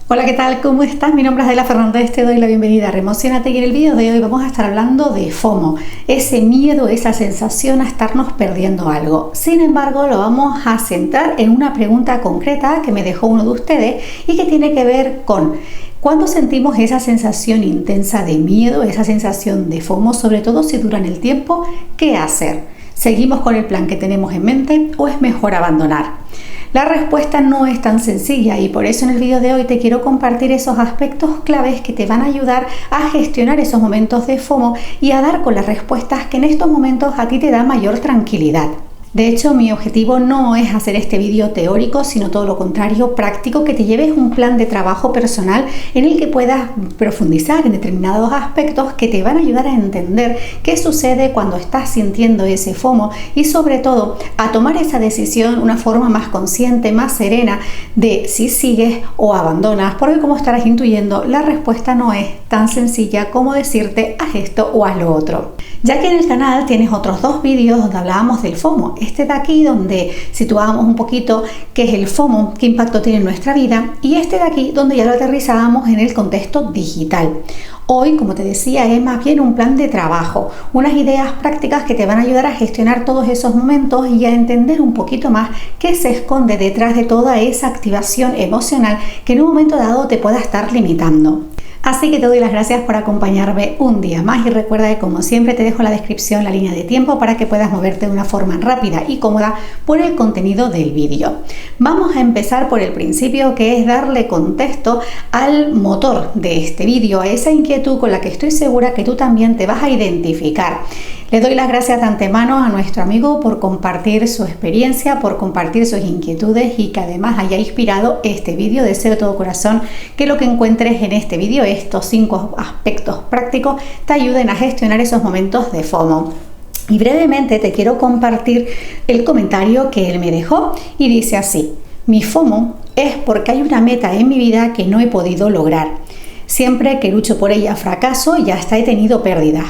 Hola, ¿qué tal? ¿Cómo estás? Mi nombre es Adela Fernández, te doy la bienvenida a Reemocionate y en el vídeo de hoy vamos a estar hablando de FOMO, ese miedo, esa sensación a estarnos perdiendo algo. Sin embargo, lo vamos a centrar en una pregunta concreta que me dejó uno de ustedes y que tiene que ver con cuando sentimos esa sensación intensa de miedo, esa sensación de FOMO, sobre todo si dura en el tiempo, ¿qué hacer? ¿Seguimos con el plan que tenemos en mente o es mejor abandonar? La respuesta no es tan sencilla y por eso en el vídeo de hoy te quiero compartir esos aspectos claves que te van a ayudar a gestionar esos momentos de FOMO y a dar con las respuestas que en estos momentos a ti te da mayor tranquilidad. De hecho, mi objetivo no es hacer este vídeo teórico, sino todo lo contrario, práctico, que te lleves un plan de trabajo personal en el que puedas profundizar en determinados aspectos que te van a ayudar a entender qué sucede cuando estás sintiendo ese FOMO y sobre todo a tomar esa decisión de una forma más consciente, más serena de si sigues o abandonas, porque como estarás intuyendo, la respuesta no es tan sencilla como decirte haz esto o haz lo otro. Ya que en el canal tienes otros dos vídeos donde hablábamos del FOMO. Este de aquí donde situábamos un poquito qué es el FOMO, qué impacto tiene en nuestra vida, y este de aquí donde ya lo aterrizábamos en el contexto digital. Hoy, como te decía, es más bien un plan de trabajo, unas ideas prácticas que te van a ayudar a gestionar todos esos momentos y a entender un poquito más qué se esconde detrás de toda esa activación emocional que en un momento dado te pueda estar limitando. Así que te doy las gracias por acompañarme un día más y recuerda que como siempre te dejo en la descripción la línea de tiempo para que puedas moverte de una forma rápida y cómoda por el contenido del vídeo. Vamos a empezar por el principio, que es darle contexto al motor de este vídeo, a esa inquietud con la que estoy segura que tú también te vas a identificar. Le doy las gracias de antemano a nuestro amigo por compartir su experiencia, por compartir sus inquietudes y que además haya inspirado este vídeo. Deseo de todo corazón que lo que encuentres en este vídeo, estos 5 aspectos prácticos, te ayuden a gestionar esos momentos de FOMO. Y brevemente te quiero compartir el comentario que él me dejó y dice así: mi FOMO es porque hay una meta en mi vida que no he podido lograr. Siempre que lucho por ella fracaso y hasta he tenido pérdidas.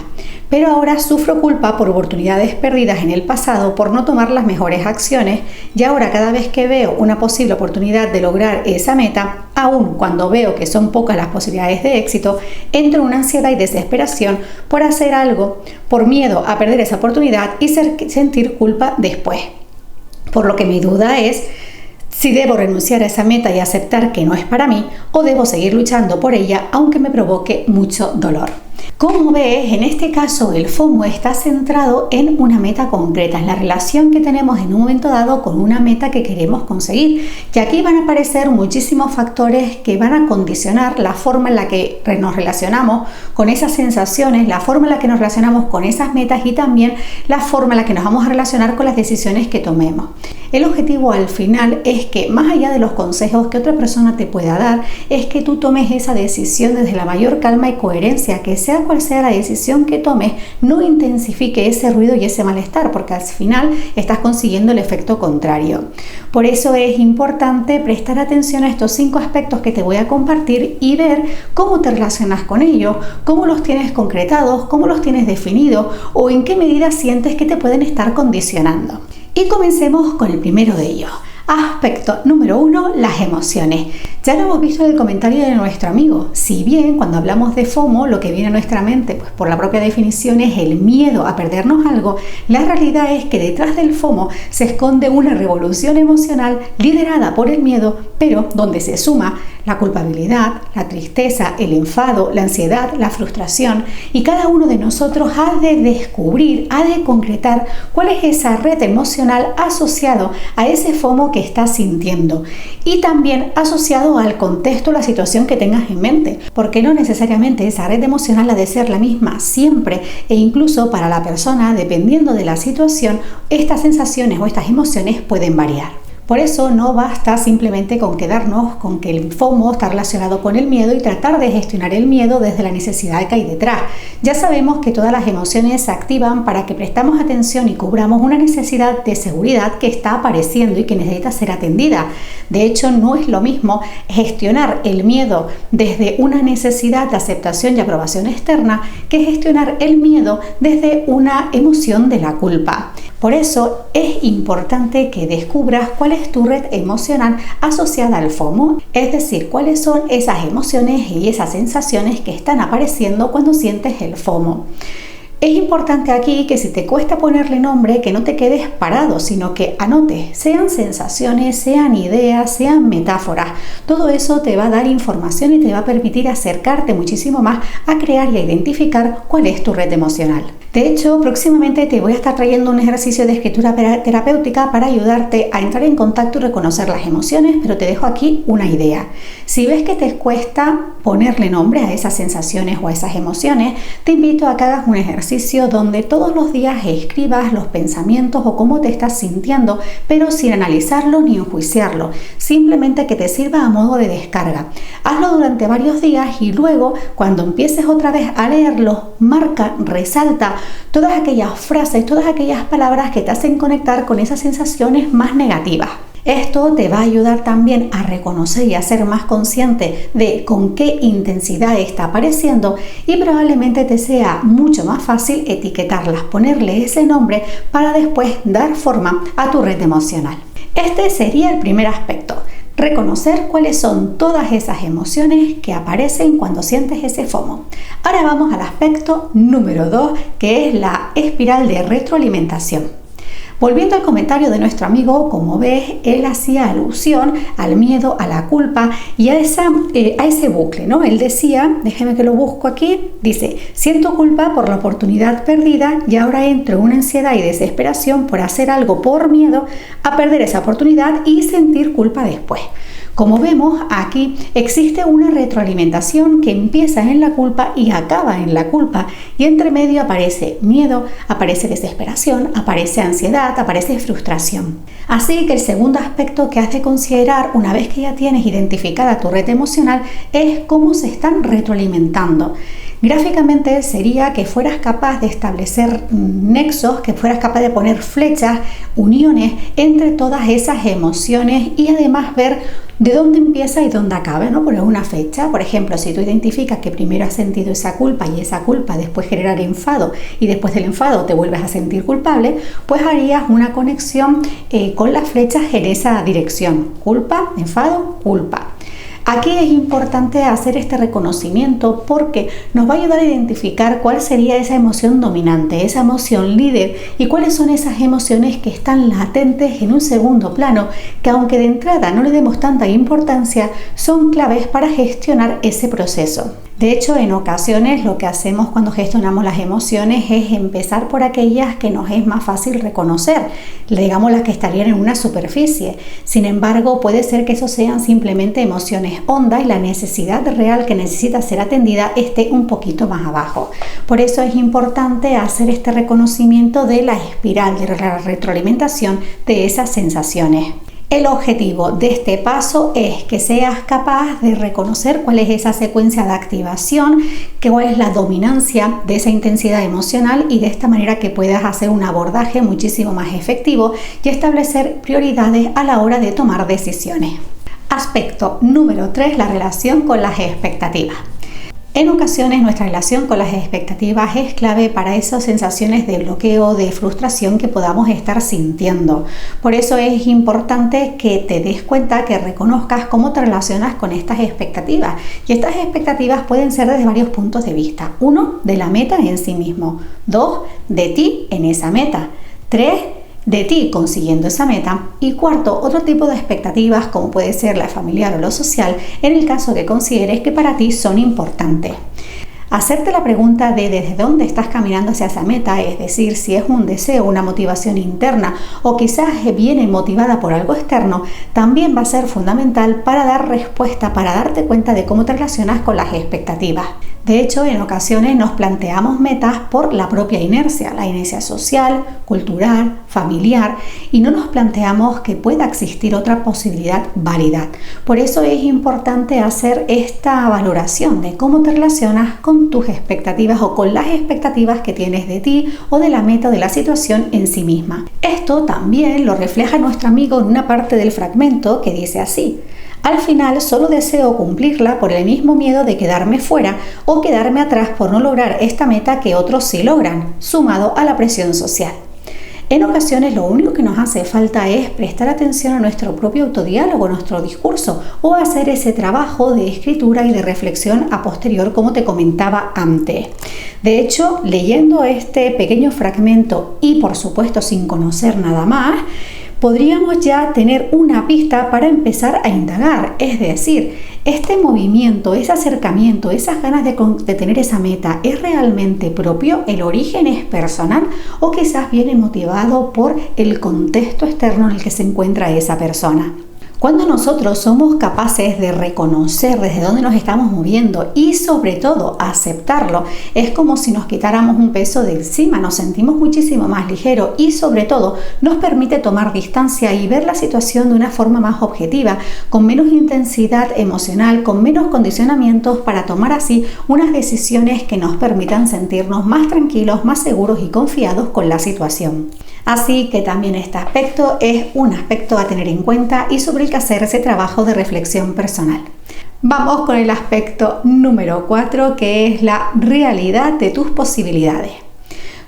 Pero ahora sufro culpa por oportunidades perdidas en el pasado por no tomar las mejores acciones y ahora cada vez que veo una posible oportunidad de lograr esa meta, aun cuando veo que son pocas las posibilidades de éxito, entro en una ansiedad y desesperación por hacer algo, por miedo a perder esa oportunidad y sentir culpa después. Por lo que mi duda es si debo renunciar a esa meta y aceptar que no es para mí o debo seguir luchando por ella aunque me provoque mucho dolor. Como ves, en este caso el FOMO está centrado en una meta concreta, en la relación que tenemos en un momento dado con una meta que queremos conseguir. Y aquí van a aparecer muchísimos factores que van a condicionar la forma en la que nos relacionamos con esas sensaciones, la forma en la que nos relacionamos con esas metas y también la forma en la que nos vamos a relacionar con las decisiones que tomemos. El objetivo al final es que, más allá de los consejos que otra persona te pueda dar, es que tú tomes esa decisión desde la mayor calma y coherencia, que sea cual sea la decisión que tomes, no intensifique ese ruido y ese malestar, porque al final estás consiguiendo el efecto contrario. Por eso es importante prestar atención a estos 5 aspectos que te voy a compartir y ver cómo te relacionas con ellos, cómo los tienes concretados, cómo los tienes definidos o en qué medida sientes que te pueden estar condicionando. Y comencemos con el primero de ellos. Aspecto número 1, las emociones. Ya lo hemos visto en el comentario de nuestro amigo. Si bien cuando hablamos de FOMO lo que viene a nuestra mente, pues por la propia definición, es el miedo a perdernos algo, la realidad es que detrás del FOMO se esconde una revolución emocional liderada por el miedo, pero donde se suma la culpabilidad, la tristeza, el enfado, la ansiedad, la frustración, y cada uno de nosotros ha de descubrir, ha de concretar cuál es esa red emocional asociado a ese FOMO que estás sintiendo y también asociado al contexto, la situación que tengas en mente, porque no necesariamente esa red emocional ha de ser la misma siempre, e incluso para la persona, dependiendo de la situación, estas sensaciones o estas emociones pueden variar. Por eso no basta simplemente con quedarnos con que el FOMO está relacionado con el miedo y tratar de gestionar el miedo desde la necesidad que hay detrás. Ya sabemos que todas las emociones se activan para que prestamos atención y cubramos una necesidad de seguridad que está apareciendo y que necesita ser atendida. De hecho, no es lo mismo gestionar el miedo desde una necesidad de aceptación y aprobación externa que gestionar el miedo desde una emoción de la culpa. Por eso es importante que descubras cuál es tu red emocional asociada al FOMO, es decir, cuáles son esas emociones y esas sensaciones que están apareciendo cuando sientes el FOMO. Es importante aquí que si te cuesta ponerle nombre, que no te quedes parado, sino que anotes, sean sensaciones, sean ideas, sean metáforas. Todo eso te va a dar información y te va a permitir acercarte muchísimo más a crear y a identificar cuál es tu red emocional. De hecho, próximamente te voy a estar trayendo un ejercicio de escritura terapéutica para ayudarte a entrar en contacto y reconocer las emociones, pero te dejo aquí una idea. Si ves que te cuesta ponerle nombre a esas sensaciones o a esas emociones, te invito a que hagas un ejercicio donde todos los días escribas los pensamientos o cómo te estás sintiendo, pero sin analizarlo ni enjuiciarlo, simplemente que te sirva a modo de descarga. Hazlo durante varios días y luego, cuando empieces otra vez a leerlo, marca, resalta todas aquellas frases, todas aquellas palabras que te hacen conectar con esas sensaciones más negativas. Esto te va a ayudar también a reconocer y a ser más consciente de con qué intensidad está apareciendo y probablemente te sea mucho más fácil etiquetarlas, ponerle ese nombre para después dar forma a tu red emocional. Este sería el primer aspecto. Reconocer cuáles son todas esas emociones que aparecen cuando sientes ese FOMO. Ahora vamos al aspecto número 2, que es la espiral de retroalimentación. Volviendo al comentario de nuestro amigo, como ves, él hacía alusión al miedo, a la culpa y a ese bucle, ¿no? Él decía, déjeme que lo busco aquí, dice, siento culpa por la oportunidad perdida y ahora entro en una ansiedad y desesperación por hacer algo por miedo a perder esa oportunidad y sentir culpa después. Como vemos, aquí existe una retroalimentación que empieza en la culpa y acaba en la culpa, y entre medio aparece miedo, aparece desesperación, aparece ansiedad, aparece frustración. Así que el segundo aspecto que has de considerar una vez que ya tienes identificada tu red emocional es cómo se están retroalimentando. Gráficamente sería que fueras capaz de establecer nexos, que fueras capaz de poner flechas, uniones entre todas esas emociones y además ver de dónde empieza y dónde acaba, ¿no? Poner una fecha. Por ejemplo, si tú identificas que primero has sentido esa culpa y esa culpa después generar enfado y después del enfado te vuelves a sentir culpable, pues harías una conexión con las flechas en esa dirección. Culpa, enfado, culpa. Aquí es importante hacer este reconocimiento porque nos va a ayudar a identificar cuál sería esa emoción dominante, esa emoción líder y cuáles son esas emociones que están latentes en un segundo plano, que aunque de entrada no le demos tanta importancia, son claves para gestionar ese proceso. De hecho, en ocasiones lo que hacemos cuando gestionamos las emociones es empezar por aquellas que nos es más fácil reconocer, digamos las que estarían en una superficie. Sin embargo, puede ser que eso sean simplemente emociones hondas y la necesidad real que necesita ser atendida esté un poquito más abajo. Por eso es importante hacer este reconocimiento de la espiral de la retroalimentación de esas sensaciones. El objetivo de este paso es que seas capaz de reconocer cuál es esa secuencia de activación, cuál es la dominancia de esa intensidad emocional y de esta manera que puedas hacer un abordaje muchísimo más efectivo y establecer prioridades a la hora de tomar decisiones. Aspecto número 3, la relación con las expectativas. En ocasiones nuestra relación con las expectativas es clave para esas sensaciones de bloqueo, de frustración que podamos estar sintiendo. Por eso es importante que te des cuenta, que reconozcas cómo te relacionas con estas expectativas. Y estas expectativas pueden ser desde varios puntos de vista. 1, de la meta en sí mismo. 2, de ti en esa meta. 3, de ti consiguiendo esa meta. Y 4, otro tipo de expectativas como puede ser la familiar o lo social en el caso que consideres que para ti son importantes. Hacerte la pregunta de desde dónde estás caminando hacia esa meta, es decir, si es un deseo, una motivación interna o quizás viene motivada por algo externo, también va a ser fundamental para dar respuesta, para darte cuenta de cómo te relacionas con las expectativas. De hecho, en ocasiones nos planteamos metas por la propia inercia, la inercia social, cultural, familiar, y no nos planteamos que pueda existir otra posibilidad válida. Por eso es importante hacer esta valoración de cómo te relacionas con tus expectativas o con las expectativas que tienes de ti o de la meta o de la situación en sí misma. Esto también lo refleja nuestro amigo en una parte del fragmento que dice así: al final solo deseo cumplirla por el mismo miedo de quedarme fuera o quedarme atrás por no lograr esta meta que otros sí logran, sumado a la presión social. En ocasiones lo único que nos hace falta es prestar atención a nuestro propio autodiálogo, a nuestro discurso, o hacer ese trabajo de escritura y de reflexión a posterior, como te comentaba antes. De hecho, leyendo este pequeño fragmento y por supuesto sin conocer nada más, podríamos ya tener una pista para empezar a indagar. Es decir, este movimiento, ese acercamiento, esas ganas de tener esa meta, ¿es realmente propio? ¿El origen es personal? ¿O quizás viene motivado por el contexto externo en el que se encuentra esa persona? Cuando nosotros somos capaces de reconocer desde dónde nos estamos moviendo y sobre todo aceptarlo, es como si nos quitáramos un peso de encima, nos sentimos muchísimo más ligeros y sobre todo nos permite tomar distancia y ver la situación de una forma más objetiva, con menos intensidad emocional, con menos condicionamientos, para tomar así unas decisiones que nos permitan sentirnos más tranquilos, más seguros y confiados con la situación. Así que también este aspecto es un aspecto a tener en cuenta y sobre el que hacer ese trabajo de reflexión personal. Vamos con el aspecto número 4, que es la realidad de tus posibilidades.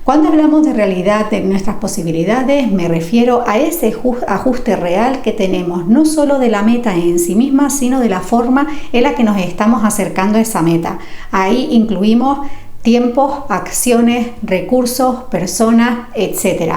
Cuando hablamos de realidad de nuestras posibilidades, me refiero a ese ajuste real que tenemos, no solo de la meta en sí misma, sino de la forma en la que nos estamos acercando a esa meta. Ahí incluimos tiempos, acciones, recursos, personas, etc.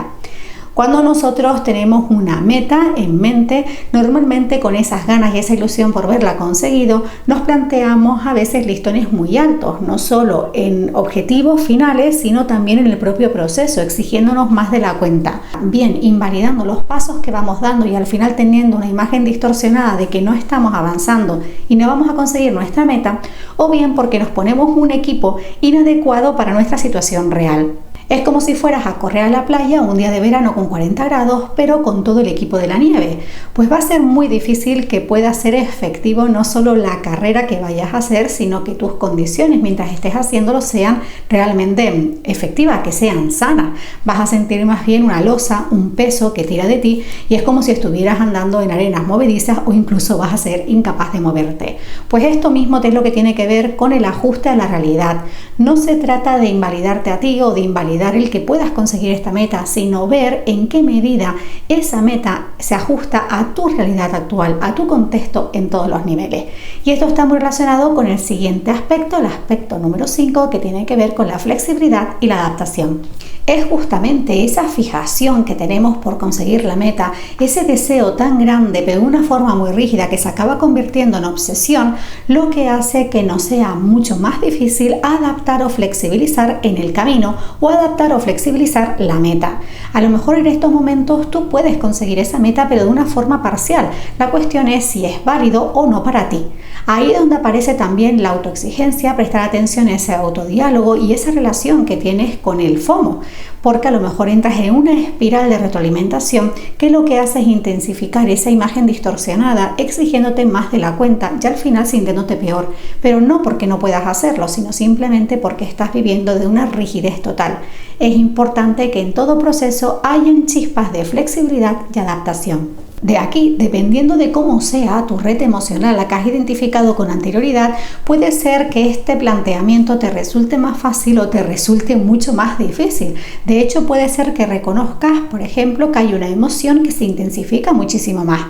Cuando nosotros tenemos una meta en mente, normalmente con esas ganas y esa ilusión por verla conseguido, nos planteamos a veces listones muy altos, no solo en objetivos finales, sino también en el propio proceso, exigiéndonos más de la cuenta. Bien, invalidando los pasos que vamos dando y al final teniendo una imagen distorsionada de que no estamos avanzando y no vamos a conseguir nuestra meta, o bien porque nos ponemos un equipo inadecuado para nuestra situación real. Es como si fueras a correr a la playa un día de verano con 40 grados, pero con todo el equipo de la nieve. Pues va a ser muy difícil que pueda ser efectivo no solo la carrera que vayas a hacer, sino que tus condiciones mientras estés haciéndolo sean realmente efectivas, que sean sanas. Vas a sentir más bien una losa, un peso que tira de ti y es como si estuvieras andando en arenas movedizas o incluso vas a ser incapaz de moverte. Pues esto mismo es lo que tiene que ver con el ajuste a la realidad. No se trata de invalidarte a ti o de invalidar el que puedas conseguir esta meta, sino ver en qué medida esa meta se ajusta a tu realidad actual, a tu contexto en todos los niveles. Y esto está muy relacionado con el siguiente aspecto, el aspecto número 5, que tiene que ver con la flexibilidad y la adaptación. Es justamente esa fijación que tenemos por conseguir la meta, ese deseo tan grande pero de una forma muy rígida que se acaba convirtiendo en obsesión, lo que hace que nos sea mucho más difícil adaptar o flexibilizar en el camino o adaptar o flexibilizar la meta. A lo mejor en estos momentos tú puedes conseguir esa meta pero de una forma parcial. La cuestión es si es válido o no para ti. Ahí es donde aparece también la autoexigencia, prestar atención a ese autodiálogo y esa relación que tienes con el FOMO, porque a lo mejor entras en una espiral de retroalimentación que lo que hace es intensificar esa imagen distorsionada, exigiéndote más de la cuenta y al final sintiéndote peor, pero no porque no puedas hacerlo, sino simplemente porque estás viviendo de una rigidez total. Es importante que en todo proceso hayan chispas de flexibilidad y adaptación. De aquí, dependiendo de cómo sea tu red emocional, la que has identificado con anterioridad, puede ser que este planteamiento te resulte más fácil o te resulte mucho más difícil. De hecho, puede ser que reconozcas, por ejemplo, que hay una emoción que se intensifica muchísimo más.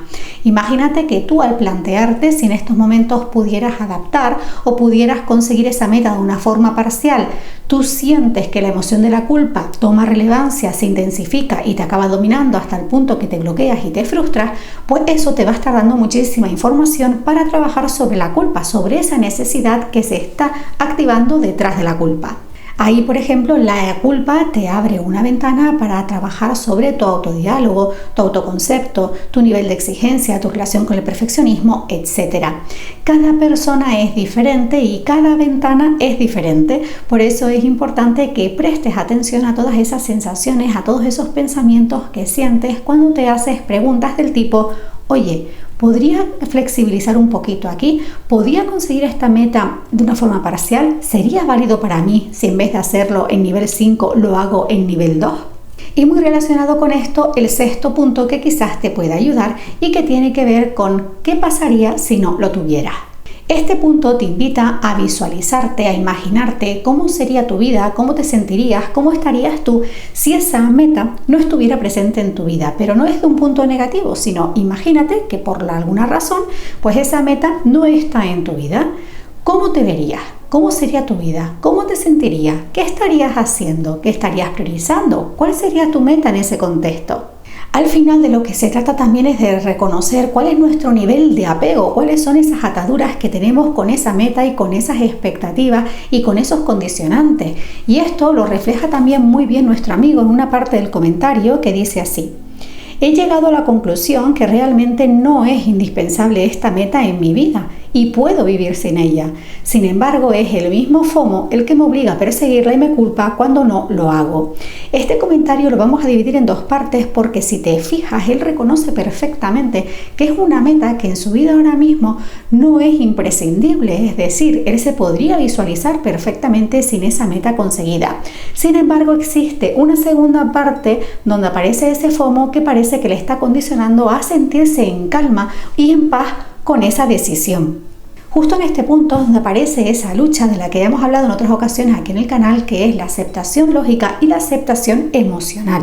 Imagínate que tú al plantearte si en estos momentos pudieras adaptar o pudieras conseguir esa meta de una forma parcial, tú sientes que la emoción de la culpa toma relevancia, se intensifica y te acaba dominando hasta el punto que te bloqueas y te frustras, pues eso te va a estar dando muchísima información para trabajar sobre la culpa, sobre esa necesidad que se está activando detrás de la culpa. Ahí, por ejemplo, la culpa te abre una ventana para trabajar sobre tu autodiálogo, tu autoconcepto, tu nivel de exigencia, tu relación con el perfeccionismo, etc. Cada persona es diferente y cada ventana es diferente. Por eso es importante que prestes atención a todas esas sensaciones, a todos esos pensamientos que sientes cuando te haces preguntas del tipo: oye, ¿podría flexibilizar un poquito aquí? ¿Podría conseguir esta meta de una forma parcial? ¿Sería válido para mí si en vez de hacerlo en nivel 5 lo hago en nivel 2? Y muy relacionado con esto, el sexto punto que quizás te pueda ayudar y que tiene que ver con qué pasaría si no lo tuvieras. Este punto te invita a visualizarte, a imaginarte cómo sería tu vida, cómo te sentirías, cómo estarías tú si esa meta no estuviera presente en tu vida. Pero no es de un punto negativo, sino imagínate que por alguna razón, pues esa meta no está en tu vida. ¿Cómo te verías? ¿Cómo sería tu vida? ¿Cómo te sentirías? ¿Qué estarías haciendo? ¿Qué estarías priorizando? ¿Cuál sería tu meta en ese contexto? Al final de lo que se trata también es de reconocer cuál es nuestro nivel de apego, cuáles son esas ataduras que tenemos con esa meta y con esas expectativas y con esos condicionantes. Y esto lo refleja también muy bien nuestro amigo en una parte del comentario que dice así: he llegado a la conclusión que realmente no es indispensable esta meta en mi vida y puedo vivir sin ella. Sin embargo, es el mismo FOMO el que me obliga a perseguirla y me culpa cuando no lo hago. Este comentario lo vamos a dividir en dos partes porque si te fijas, él reconoce perfectamente que es una meta que en su vida ahora mismo no es imprescindible, es decir, él se podría visualizar perfectamente sin esa meta conseguida. Sin embargo, existe una segunda parte donde aparece ese FOMO que parece que le está condicionando a sentirse en calma y en paz con esa decisión. Justo en este punto donde aparece esa lucha de la que hemos hablado en otras ocasiones aquí en el canal, que es la aceptación lógica y la aceptación emocional.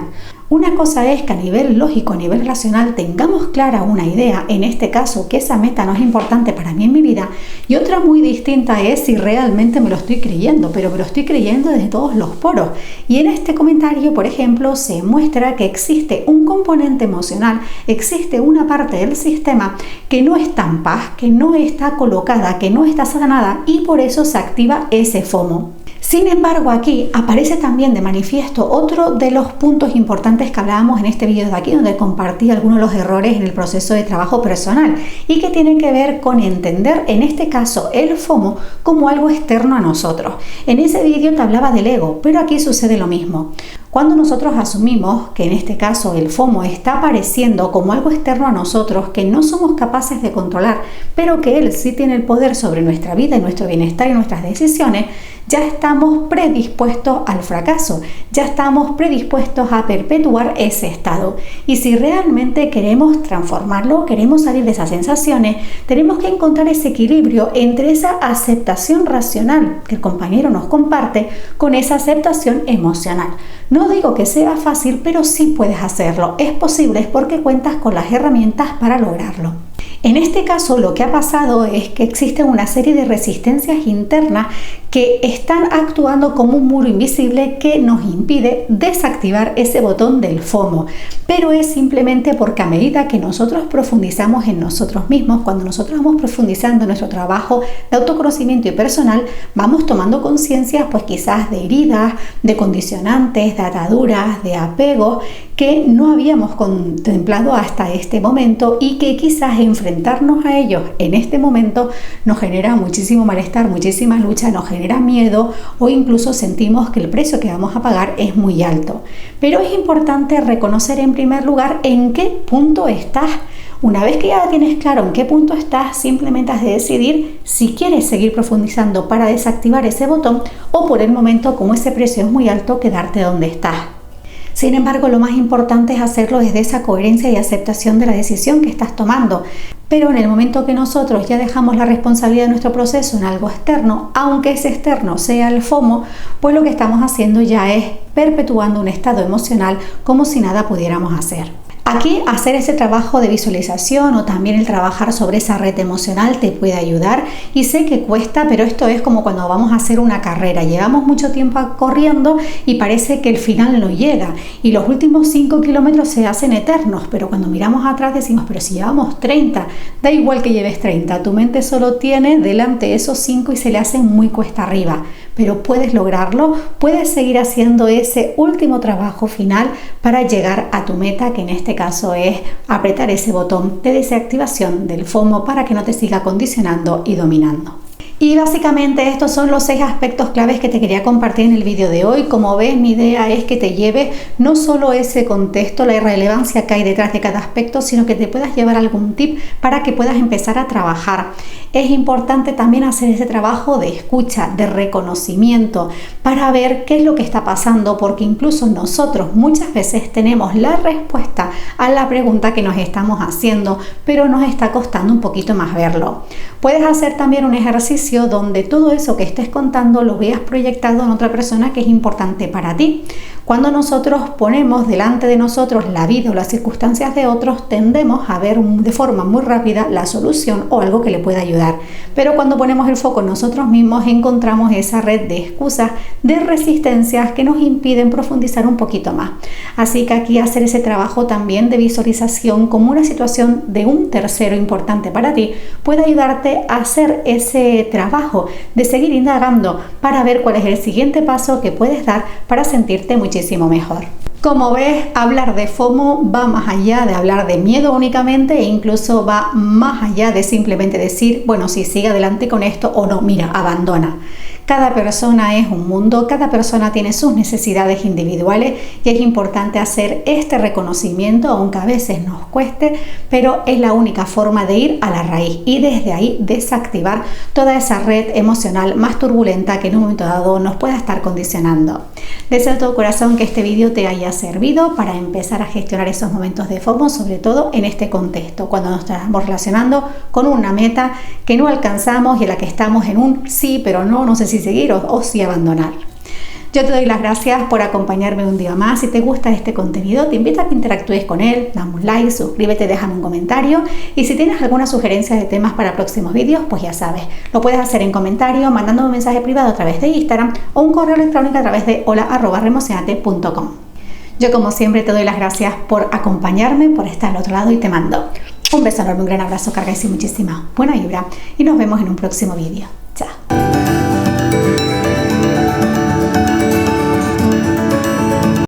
Una cosa es que a nivel lógico, a nivel racional, tengamos clara una idea, en este caso que esa meta no es importante para mí en mi vida, y otra muy distinta es si realmente me lo estoy creyendo, pero me lo estoy creyendo desde todos los poros. Y en este comentario, por ejemplo, se muestra que existe un componente emocional, existe una parte del sistema que no está en paz, que no está colocada, que no está sanada, y por eso se activa ese FOMO. Sin embargo, aquí aparece también de manifiesto otro de los puntos importantes que hablábamos en este vídeo de aquí, donde compartí algunos de los errores en el proceso de trabajo personal y que tiene que ver con entender, en este caso, el FOMO como algo externo a nosotros. En ese vídeo te hablaba del ego, pero aquí sucede lo mismo. Cuando nosotros asumimos que en este caso el FOMO está apareciendo como algo externo a nosotros, que no somos capaces de controlar, pero que él sí tiene el poder sobre nuestra vida y nuestro bienestar y nuestras decisiones, ya estamos predispuestos al fracaso, ya estamos predispuestos a perpetuar ese estado. Y si realmente queremos transformarlo, queremos salir de esas sensaciones, tenemos que encontrar ese equilibrio entre esa aceptación racional que el compañero nos comparte con esa aceptación emocional. No digo que sea fácil, pero sí puedes hacerlo. Es posible, es porque cuentas con las herramientas para lograrlo. En este caso, lo que ha pasado es que existe una serie de resistencias internas que están actuando como un muro invisible que nos impide desactivar ese botón del FOMO. Pero es simplemente porque a medida que nosotros profundizamos en nosotros mismos, cuando nosotros vamos profundizando en nuestro trabajo de autoconocimiento y personal, vamos tomando conciencia, pues quizás de heridas, de condicionantes, de ataduras, de apegos que no habíamos contemplado hasta este momento y que quizás enfrentarnos a ellos en este momento nos genera muchísimo malestar, muchísima lucha, nos genera miedo o incluso sentimos que el precio que vamos a pagar es muy alto. Pero es importante reconocer en primer lugar en qué punto estás. Una vez que ya tienes claro en qué punto estás, simplemente has de decidir si quieres seguir profundizando para desactivar ese botón o por el momento, como ese precio es muy alto, quedarte donde estás. Sin embargo, lo más importante es hacerlo desde esa coherencia y aceptación de la decisión que estás tomando. Pero en el momento que nosotros ya dejamos la responsabilidad de nuestro proceso en algo externo, aunque ese externo sea el FOMO, pues lo que estamos haciendo ya es perpetuando un estado emocional como si nada pudiéramos hacer. Aquí hacer ese trabajo de visualización o también el trabajar sobre esa red emocional te puede ayudar y sé que cuesta, pero esto es como cuando vamos a hacer una carrera. Llevamos mucho tiempo corriendo y parece que el final no llega y los últimos 5 kilómetros se hacen eternos, pero cuando miramos atrás decimos, pero si llevamos 30, da igual que lleves 30, tu mente solo tiene delante esos 5 y se le hacen muy cuesta arriba. Pero puedes lograrlo, puedes seguir haciendo ese último trabajo final para llegar a tu meta, que en este caso es apretar ese botón de desactivación del FOMO para que no te siga condicionando y dominando. Y básicamente estos son los 6 aspectos claves que te quería compartir en el vídeo de hoy. Como ves, mi idea es que te lleves no solo ese contexto, la irrelevancia que hay detrás de cada aspecto, sino que te puedas llevar algún tip para que puedas empezar a trabajar. Es importante también hacer ese trabajo de escucha, de reconocimiento, para ver qué es lo que está pasando, porque incluso nosotros muchas veces tenemos la respuesta a la pregunta que nos estamos haciendo, pero nos está costando un poquito más verlo. Puedes hacer también un ejercicio donde todo eso que estés contando lo veas proyectado en otra persona que es importante para ti. Cuando nosotros ponemos delante de nosotros la vida o las circunstancias de otros, tendemos a ver de forma muy rápida la solución o algo que le pueda ayudar. Pero cuando ponemos el foco en nosotros mismos, encontramos esa red de excusas, de resistencias que nos impiden profundizar un poquito más. Así que aquí hacer ese trabajo también de visualización como una situación de un tercero importante para ti puede ayudarte a hacer ese trabajo de seguir indagando para ver cuál es el siguiente paso que puedes dar para sentirte muchísimo mejor. Como ves, hablar de FOMO va más allá de hablar de miedo únicamente e incluso va más allá de simplemente decir, bueno, sí, sigue adelante con esto o no, mira, abandona. Cada persona es un mundo, cada persona tiene sus necesidades individuales y es importante hacer este reconocimiento, aunque a veces nos cueste, pero es la única forma de ir a la raíz y desde ahí desactivar toda esa red emocional más turbulenta que en un momento dado nos pueda estar condicionando. Deseo de todo corazón que este vídeo te haya servido para empezar a gestionar esos momentos de FOMO, sobre todo en este contexto, cuando nos estamos relacionando con una meta que no alcanzamos y en la que estamos en un sí, pero no sé si seguir o si abandonar. Yo te doy las gracias por acompañarme un día más. Si te gusta este contenido, te invito a que interactúes con él, dame un like, suscríbete, déjame un comentario y si tienes alguna sugerencia de temas para próximos vídeos, pues ya sabes, lo puedes hacer en comentario, mandándome un mensaje privado a través de Instagram o un correo electrónico a través de hola@remocionate.com. Yo como siempre te doy las gracias por acompañarme, por estar al otro lado y te mando un beso enorme, un gran abrazo, carga y muchísima buena vibra y nos vemos en un próximo vídeo. Chao.